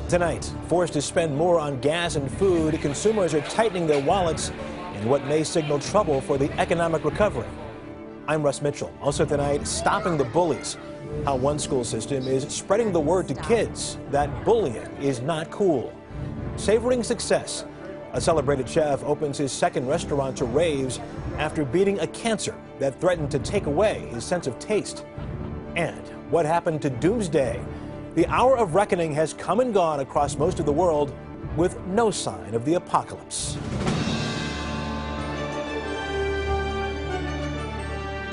Tonight, forced to spend more on gas and food, consumers are tightening their wallets in what may signal trouble for the economic recovery. I'm Russ Mitchell. Also tonight, stopping the bullies. How one school system is spreading the word to kids that bullying is not cool. Savoring success. A celebrated chef opens his second restaurant to raves after beating a cancer that threatened to take away his sense of taste. And what happened to Doomsday? The hour of reckoning has come and gone across most of the world with no sign of the apocalypse.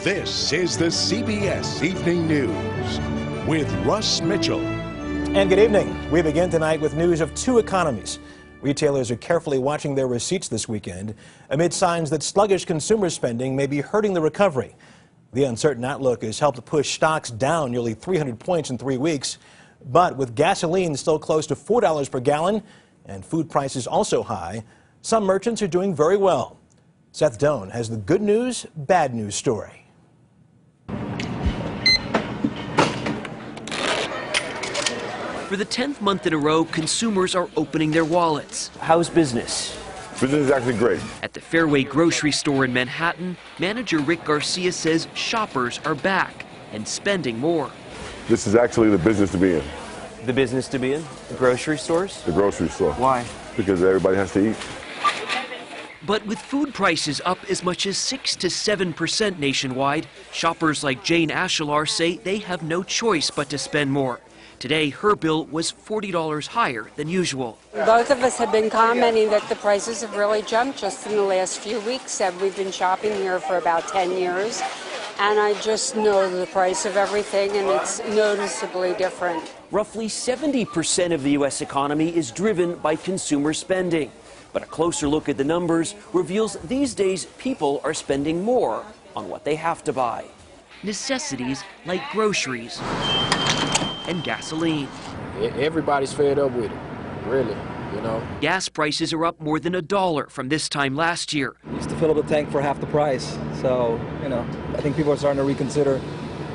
This is the CBS Evening News with Russ Mitchell. And good evening. We begin tonight with news of two economies. Retailers are carefully watching their receipts this weekend amid signs that sluggish consumer spending may be hurting the recovery. The uncertain outlook has helped push stocks down nearly 300 points in 3 weeks. But with gasoline still close to $4 per gallon and food prices also high, some merchants are doing very well. Seth Doan has the good news, bad news story. For the 10th month in a row, consumers are opening their wallets. How's business? Business is actually great. At the Fairway grocery store in Manhattan, manager Rick Garcia says shoppers are back and spending more. This is actually the business to be in. The business to be in? The grocery stores? The grocery store. Why? Because everybody has to eat. But with food prices up as much as 6 to 7% nationwide, shoppers like Jane Ashelar say they have no choice but to spend more. Today, her bill was $40 higher than usual. Both of us have been commenting that the prices have really jumped just in the last few weeks. We've been shopping here for about 10 years, and I just know the price of everything, and it's noticeably different. Roughly 70% of the U.S. economy is driven by consumer spending. But a closer look at the numbers reveals these days people are spending more on what they have to buy. Necessities like groceries and gasoline. Everybody's fed up with it, really, you know. Gas prices are up more than $1 from this time last year. Used to fill up the tank for half the price. So, I think people are starting to reconsider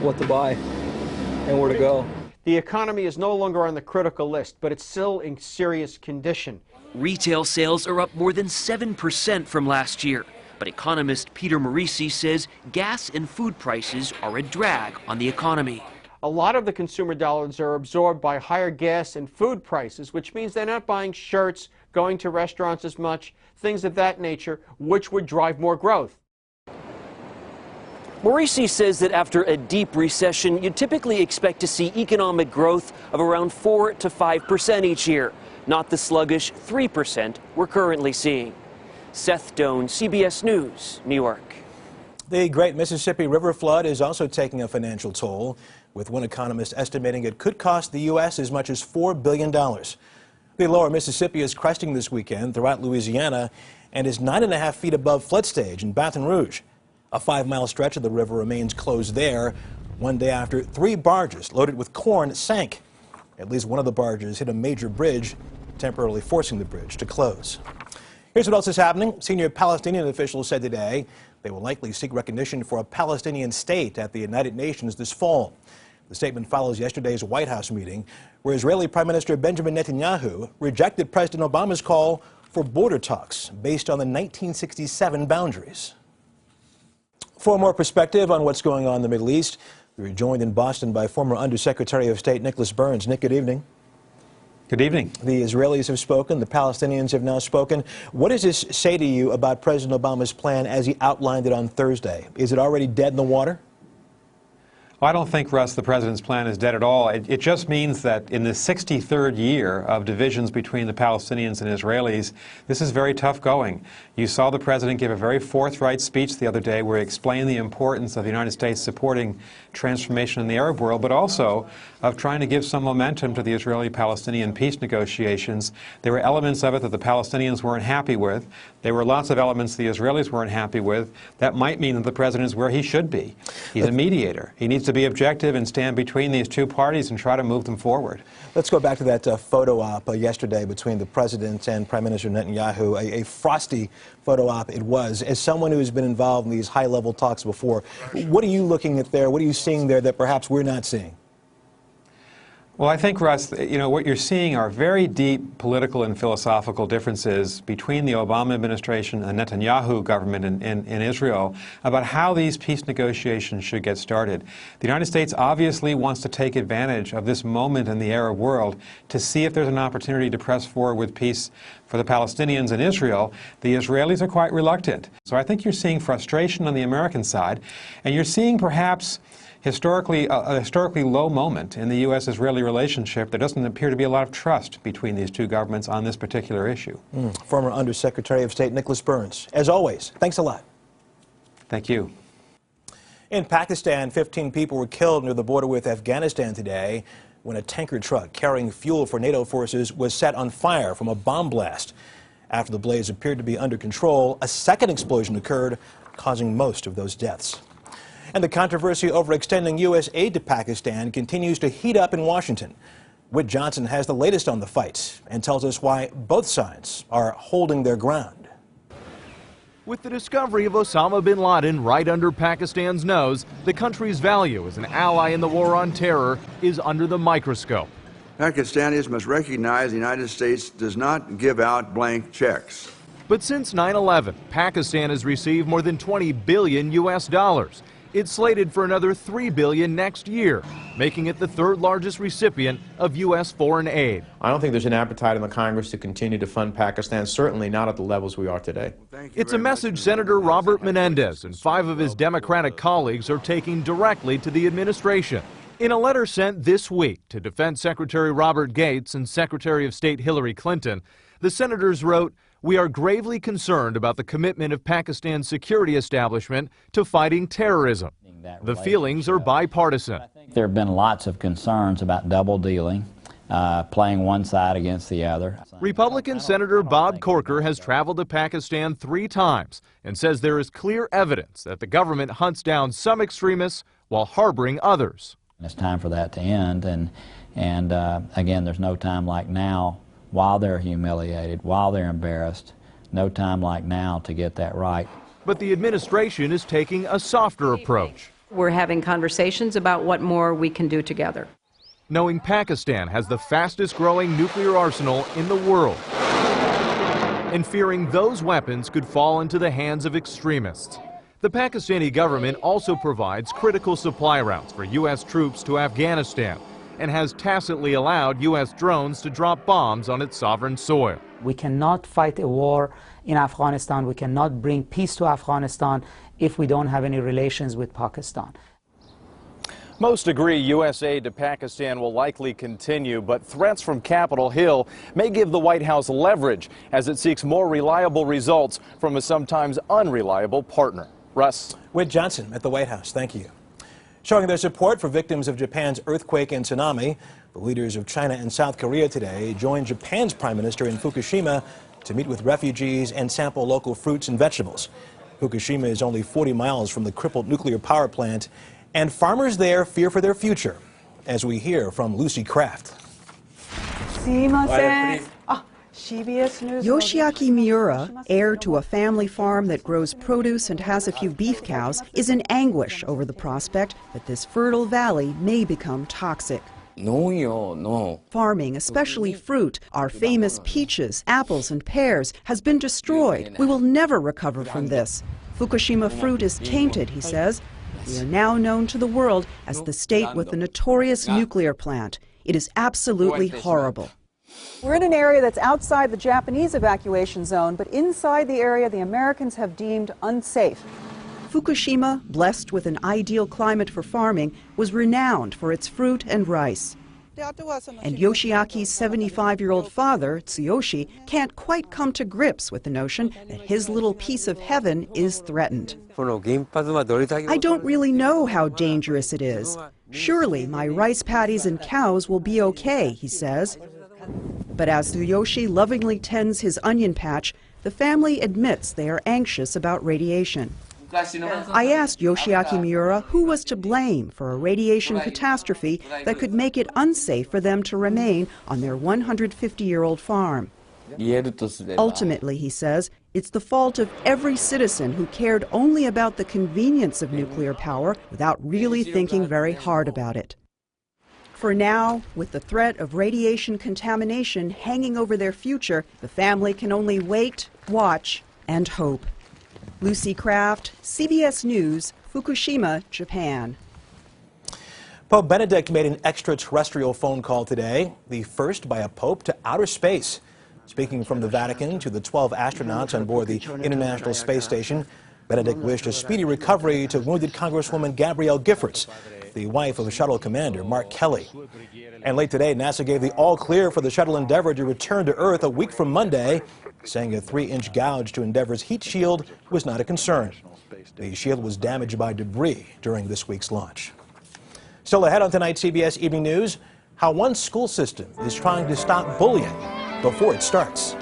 what to buy and where to go. The economy is no longer on the critical list, but it's still in serious condition. Retail sales are up more than 7% from last year. But economist Peter Morisi says gas and food prices are a drag on the economy. A lot of the consumer dollars are absorbed by higher gas and food prices, which means they're not buying shirts, going to restaurants as much, things of that nature, which would drive more growth. Morisi says that after a deep recession, you typically expect to see economic growth of around 4 to 5% each year, not the sluggish 3% we're currently seeing. Seth Doan, CBS News, New York. The Great Mississippi River flood is also taking a financial toll, with one economist estimating it could cost the U.S. as much as $4 billion. The lower Mississippi is cresting this weekend throughout Louisiana and is 9.5 feet above flood stage in Baton Rouge. A 5-mile stretch of the river remains closed there, one day after 3 barges loaded with corn sank. At least one of the barges hit a major bridge, temporarily forcing the bridge to close. Here's what else is happening. Senior Palestinian officials said today they will likely seek recognition for a Palestinian state at the United Nations this fall. The statement follows yesterday's White House meeting, where Israeli Prime Minister Benjamin Netanyahu rejected President Obama's call for border talks based on the 1967 boundaries. For more perspective on what's going on in the Middle East, we're joined in Boston by former Undersecretary of State Nicholas Burns. Nick, good evening. Good evening. The Israelis have spoken. The Palestinians have now spoken. What does this say to you about President Obama's plan as he outlined it on Thursday? Is it already dead in the water? Well, I don't think, Russ, the president's plan is dead at all. It just means that in the 63rd year of divisions between the Palestinians and Israelis, this is very tough going. You saw the president give a very forthright speech the other day where he explained the importance of the United States supporting transformation in the Arab world, but also of trying to give some momentum to the Israeli-Palestinian peace negotiations. There were elements of it that the Palestinians weren't happy with. There were lots of elements the Israelis weren't happy with. That might mean that the president is where he should be. He's a mediator. He needs to be objective and stand between these two parties and try to move them forward. Let's go back to that photo op yesterday between the president and Prime Minister Netanyahu. A frosty photo op it was. As someone who has been involved in these high-level talks before, what are you looking at there? What are you seeing there that perhaps we're not seeing? Well, I think, Russ, what you're seeing are very deep political and philosophical differences between the Obama administration and the Netanyahu government in Israel about how these peace negotiations should get started. The United States obviously wants to take advantage of this moment in the Arab world to see if there's an opportunity to press forward with peace for the Palestinians in Israel. The Israelis are quite reluctant. So I think you're seeing frustration on the American side, and you're seeing perhaps a historically low moment in the U.S.-Israeli relationship. There doesn't appear to be a lot of trust between these two governments on this particular issue. Former Undersecretary of State Nicholas Burns, as always, thanks a lot. Thank you. In Pakistan, 15 people were killed near the border with Afghanistan today when a tanker truck carrying fuel for NATO forces was set on fire from a bomb blast. After the blaze appeared to be under control, a second explosion occurred, causing most of those deaths. And the controversy over extending U.S. aid to Pakistan continues to heat up in Washington. Whit Johnson has the latest on the fight and tells us why both sides are holding their ground. With the discovery of Osama bin Laden right under Pakistan's nose, the country's value as an ally in the war on terror is under the microscope. Pakistanis must recognize the United States does not give out blank checks. But since 9/11, Pakistan has received more than $20 billion U.S. dollars. It's slated for another $3 billion next year, making it the third largest recipient of U.S. foreign aid. I don't think there's an appetite in the Congress to continue to fund Pakistan, certainly not at the levels we are today. It's a message Senator Robert Menendez and 5 of his Democratic colleagues are taking directly to the administration. In a letter sent this week to Defense Secretary Robert Gates and Secretary of State Hillary Clinton, the senators wrote, "We are gravely concerned about the commitment of Pakistan's security establishment to fighting terrorism." The feelings are bipartisan. There have been lots of concerns about double dealing, playing one side against the other. Republican Senator Bob Corker has traveled to Pakistan 3 times and says there is clear evidence that the government hunts down some extremists while harboring others. It's time for that to end, and again, there's no time like now, while they're humiliated, while they're embarrassed, no time like now to get that right. But the administration is taking a softer approach. We're having conversations about what more we can do together. Knowing Pakistan has the fastest growing nuclear arsenal in the world, and fearing those weapons could fall into the hands of extremists. The Pakistani government also provides critical supply routes for U.S. troops to Afghanistan and has tacitly allowed U.S. drones to drop bombs on its sovereign soil. We cannot fight a war in Afghanistan. We cannot bring peace to Afghanistan if we don't have any relations with Pakistan. Most agree U.S. aid to Pakistan will likely continue, but threats from Capitol Hill may give the White House leverage as it seeks more reliable results from a sometimes unreliable partner. Russ. Whit Johnson at the White House. Thank you. Showing their support for victims of Japan's earthquake and tsunami, the leaders of China and South Korea today joined Japan's prime minister in Fukushima to meet with refugees and sample local fruits and vegetables. Fukushima is only 40 miles from the crippled nuclear power plant, and farmers there fear for their future, as we hear from Lucy Kraft. CBS News. Yoshiaki Miura, heir to a family farm that grows produce and has a few beef cows, is in anguish over the prospect that this fertile valley may become toxic. Farming, especially fruit, our famous peaches, apples, and pears, has been destroyed. We will never recover from this. Fukushima fruit is tainted, he says. We are now known to the world as the state with the notorious nuclear plant. It is absolutely horrible. We're in an area that's outside the Japanese evacuation zone, but inside the area the Americans have deemed unsafe. Fukushima, blessed with an ideal climate for farming, was renowned for its fruit and rice. And Yoshiaki's 75-year-old father, Tsuyoshi, can't quite come to grips with the notion that his little piece of heaven is threatened. I don't really know how dangerous it is. Surely my rice paddies and cows will be okay, he says. But as Tsuyoshi lovingly tends his onion patch, the family admits they are anxious about radiation. I asked Yoshiaki Miura who was to blame for a radiation catastrophe that could make it unsafe for them to remain on their 150-year-old farm. Ultimately, he says, it's the fault of every citizen who cared only about the convenience of nuclear power without really thinking very hard about it. For now, with the threat of radiation contamination hanging over their future, the family can only wait, watch, and hope. Lucy Kraft, CBS News, Fukushima, Japan. Pope Benedict made an extraterrestrial phone call today, the first by a pope to outer space. Speaking from the Vatican to the 12 astronauts on board the International Space Station, Benedict wished a speedy recovery to wounded Congresswoman Gabrielle Giffords, the wife of Shuttle Commander Mark Kelly. And late today, NASA gave the all-clear for the shuttle Endeavour to return to Earth a week from Monday, saying a 3-inch gouge to Endeavour's heat shield was not a concern. The shield was damaged by debris during this week's launch. Still ahead on tonight's CBS Evening News, how one school system is trying to stop bullying before it starts.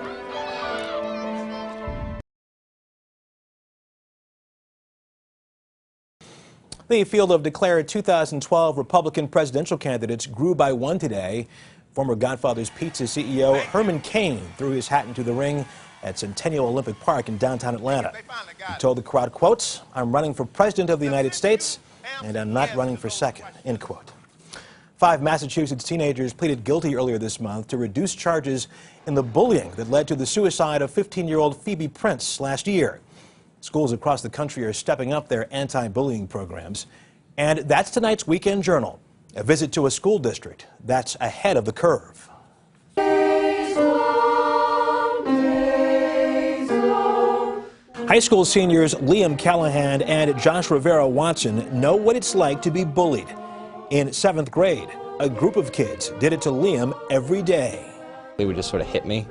The field of declared 2012 Republican presidential candidates grew by one today. Former Godfather's Pizza CEO Herman Cain threw his hat into the ring at Centennial Olympic Park in downtown Atlanta. He told the crowd, quote, "I'm running for president of the United States, and I'm not running for second," end quote. 5 Massachusetts teenagers pleaded guilty earlier this month to reduce charges in the bullying that led to the suicide of 15-year-old Phoebe Prince last year. Schools across the country are stepping up their anti-bullying programs. And that's tonight's Weekend Journal, a visit to a school district that's ahead of the curve. High school seniors Liam Callahan and Josh Rivera Watson know what it's like to be bullied. In 7th grade, a group of kids did it to Liam every day. They would just sort of hit me,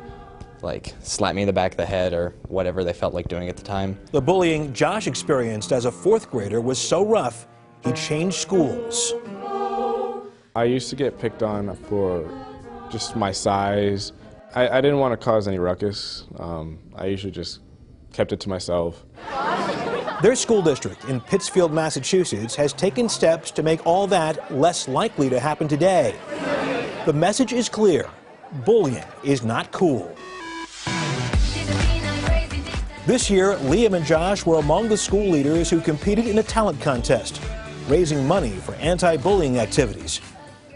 like slap me in the back of the head or whatever they felt like doing at the time. The bullying Josh experienced as a 4th grader was so rough, he changed schools. I used to get picked on for just my size. I didn't want to cause any ruckus. I usually just kept it to myself. Their school district in Pittsfield, Massachusetts, has taken steps to make all that less likely to happen today. The message is clear. Bullying is not cool. This year, Liam and Josh were among the school leaders who competed in a talent contest, raising money for anti-bullying activities.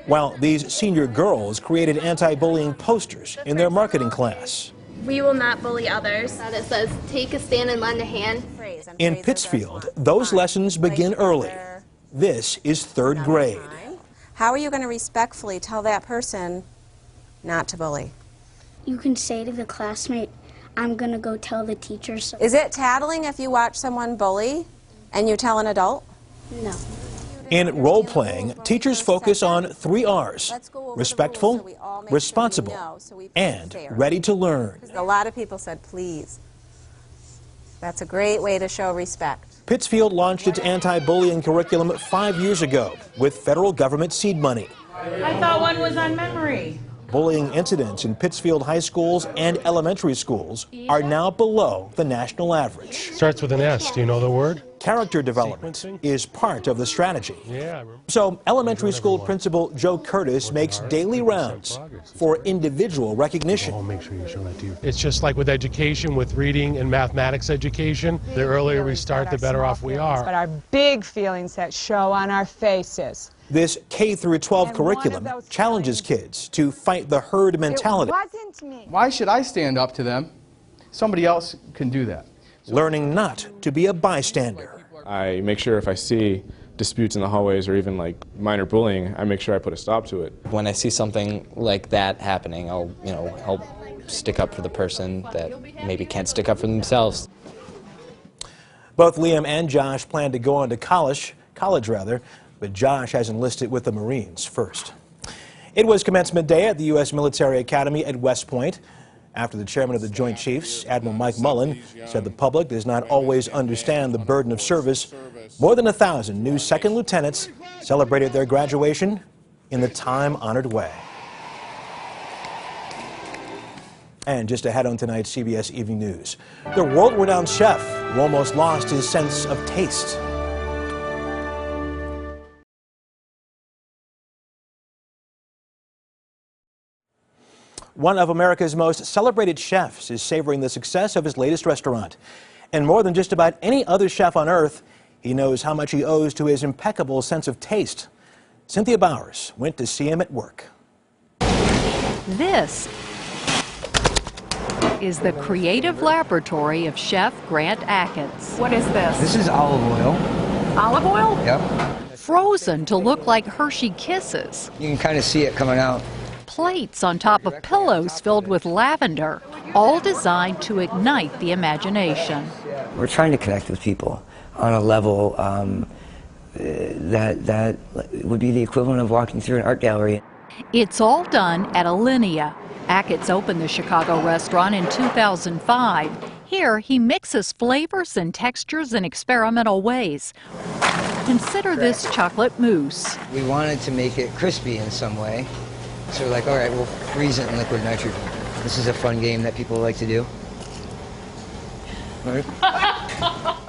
While these senior girls created anti-bullying posters in their marketing class. We will not bully others. That it says, take a stand and lend a hand. In Pittsfield, those lessons begin early. This is 3rd grade. How are you going to respectfully tell that person not to bully? You can say to the classmate, I'm going to go tell the teacher. So. Is it tattling if you watch someone bully and you tell an adult? No. In role-playing, teachers focus on 3 R's: respectful, responsible, and ready to learn. A lot of people said, please. That's a great way to show respect. Pittsfield launched its anti-bullying curriculum 5 years ago with federal government seed money. I thought one was on memory. Bullying incidents in Pittsfield high schools and elementary schools are now below the national average. Starts with an S. Do you know the word? Character development is part of the strategy. So elementary school principal Joe Curtis makes daily rounds for individual recognition. I'll make sure you show that to you. It's just like with education, with reading and mathematics education. The earlier we start, the better off we are. But our big feelings that show on our faces. This K-12 curriculum challenges kids to fight the herd mentality. Why should I stand up to them? Somebody else can do that. Learning not to be a bystander. I make sure if I see disputes in the hallways or even like minor bullying, I make sure I put a stop to it. When I see something like that happening, I'll help stick up for the person that maybe can't stick up for themselves. Both Liam and Josh plan to go on to college, but Josh has enlisted with the Marines first. It was commencement day at the U.S. Military Academy at West Point. After the chairman of the Joint Chiefs, Admiral Mike Mullen, said the public does not always understand the burden of service, more than 1,000 new second lieutenants celebrated their graduation in the time-honored way. And just ahead on tonight's CBS Evening News, the world-renowned chef who almost lost his sense of taste. One of America's most celebrated chefs is savoring the success of his latest restaurant. And more than just about any other chef on earth, he knows how much he owes to his impeccable sense of taste. Cynthia Bowers went to see him at work. This is the creative laboratory of Chef Grant Achatz. What is this? This is olive oil. Olive oil? Yep. Frozen to look like Hershey Kisses. You can kind of see it coming out. Plates on top of pillows filled with lavender, all designed to ignite the imagination. We're trying to connect with people on a level that would be the equivalent of walking through an art gallery. It's all done at Alinea. Achatz opened the Chicago restaurant in 2005. Here, he mixes flavors and textures in experimental ways. Consider this chocolate mousse. We wanted to make it crispy in some way. So we're like, all right, we'll freeze it in liquid nitrogen. This is a fun game that people like to do. Right?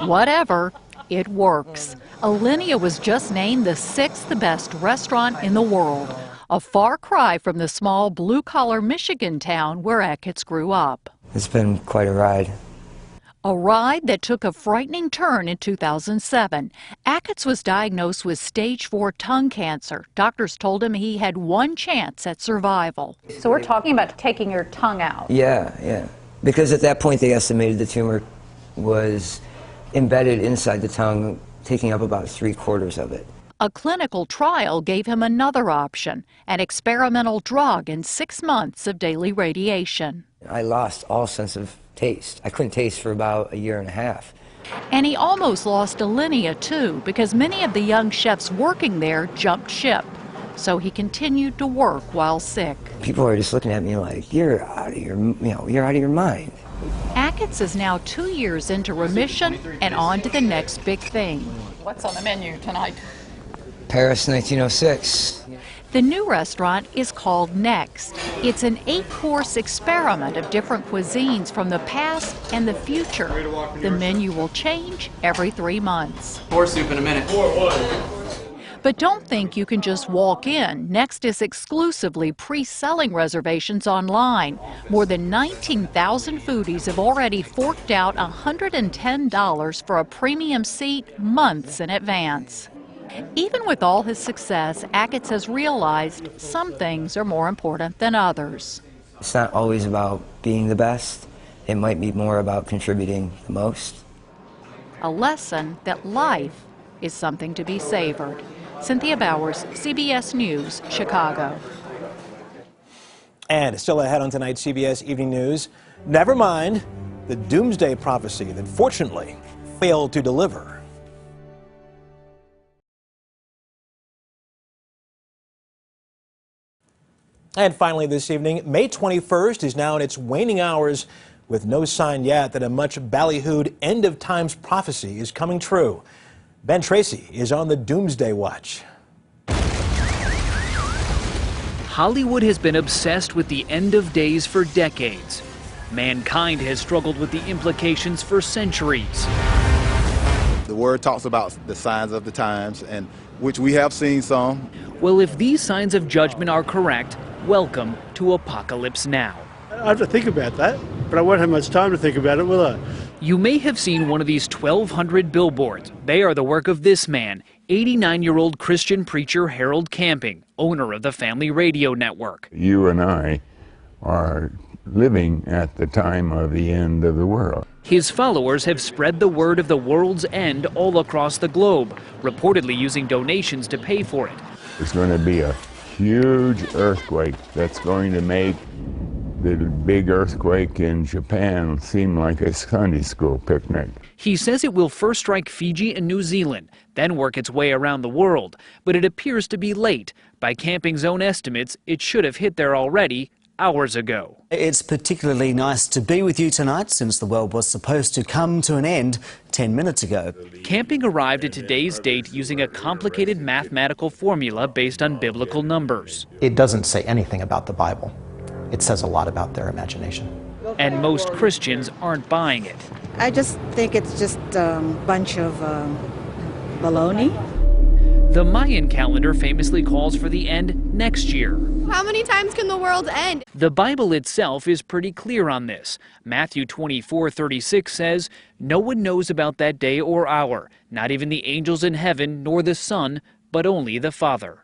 Whatever, it works. Alinea was just named the 6th best restaurant in the world, a far cry from the small blue-collar Michigan town where Achatz grew up. It's been quite a ride. A ride that took a frightening turn in 2007. Achatz was diagnosed with stage 4 tongue cancer. Doctors told him he had one chance at survival. So we're talking about taking your tongue out. Yeah. Because at that point they estimated the tumor was embedded inside the tongue, taking up about 3/4 of it. A clinical trial gave him another option, an experimental drug and 6 months of daily radiation. I lost all sense of taste. I couldn't taste for about 1.5 years. And he almost lost Alinea too, because many of the young chefs working there jumped ship. So he continued to work while sick. People are just looking at me like, you're out of your mind. Achatz is now 2 years into remission and on to the next big thing. What's on the menu tonight? Paris 1906. The new restaurant is called Next. It's an 8-course experiment of different cuisines from the past and the future. The menu will change every 3 months. More soup in a minute. But don't think you can just walk in. Next is exclusively pre-selling reservations online. More than 19,000 foodies have already forked out $110 for a premium seat months in advance. Even with all his success, Achatz has realized some things are more important than others. It's not always about being the best. It might be more about contributing the most. A lesson that life is something to be savored. Cynthia Bowers, CBS News, Chicago. And still ahead on tonight's CBS Evening News, never mind the doomsday prophecy that fortunately failed to deliver. And finally this evening, May 21st is now in its waning hours with no sign yet that a much ballyhooed end of times prophecy is coming true. Ben Tracy is on the doomsday watch. Hollywood has been obsessed with the end of days for decades. Mankind has struggled with the implications for centuries. The word talks about the signs of the times, and which we have seen some. Well, if these signs of judgment are correct, welcome to Apocalypse Now. I have to think about that, but I won't have much time to think about it, will I? You may have seen one of these 1,200 billboards. They are the work of this man, 89-year-old Christian preacher Harold Camping, owner of the Family Radio Network. You and I are living at the time of the end of the world. His followers have spread the word of the world's end all across the globe, reportedly using donations to pay for it. There's going to be a huge earthquake that's going to make the big earthquake in Japan seem like a Sunday school picnic. He says it will first strike Fiji and New Zealand, then work its way around the world. But it appears to be late. By Camping's own estimates, it should have hit there already hours ago. It's particularly nice to be with you tonight since the world was supposed to come to an end 10 minutes ago. Camping arrived at today's date using a complicated mathematical formula based on biblical numbers. It doesn't say anything about the Bible. It says a lot about their imagination. And most Christians aren't buying it. I just think it's just a bunch of baloney. The Mayan calendar famously calls for the end next year. How many times can the world end? The Bible itself is pretty clear on this. Matthew 24:36 says, "No one knows about that day or hour, not even the angels in heaven nor the Son, but only the Father."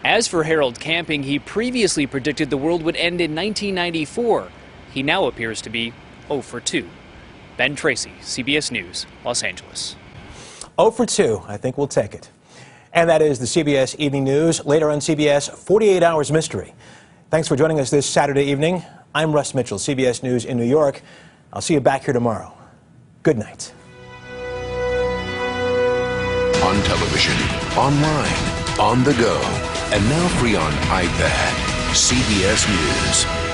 As for Harold Camping, he previously predicted the world would end in 1994. He now appears to be 0 for 2. Ben Tracy, CBS News, Los Angeles. 0 for 2. I think we'll take it. And that is the CBS Evening News. Later on CBS, 48 Hours Mystery. Thanks for joining us this Saturday evening. I'm Russ Mitchell, CBS News in New York. I'll see you back here tomorrow. Good night. On television, online, on the go, and now free on iPad. CBS News.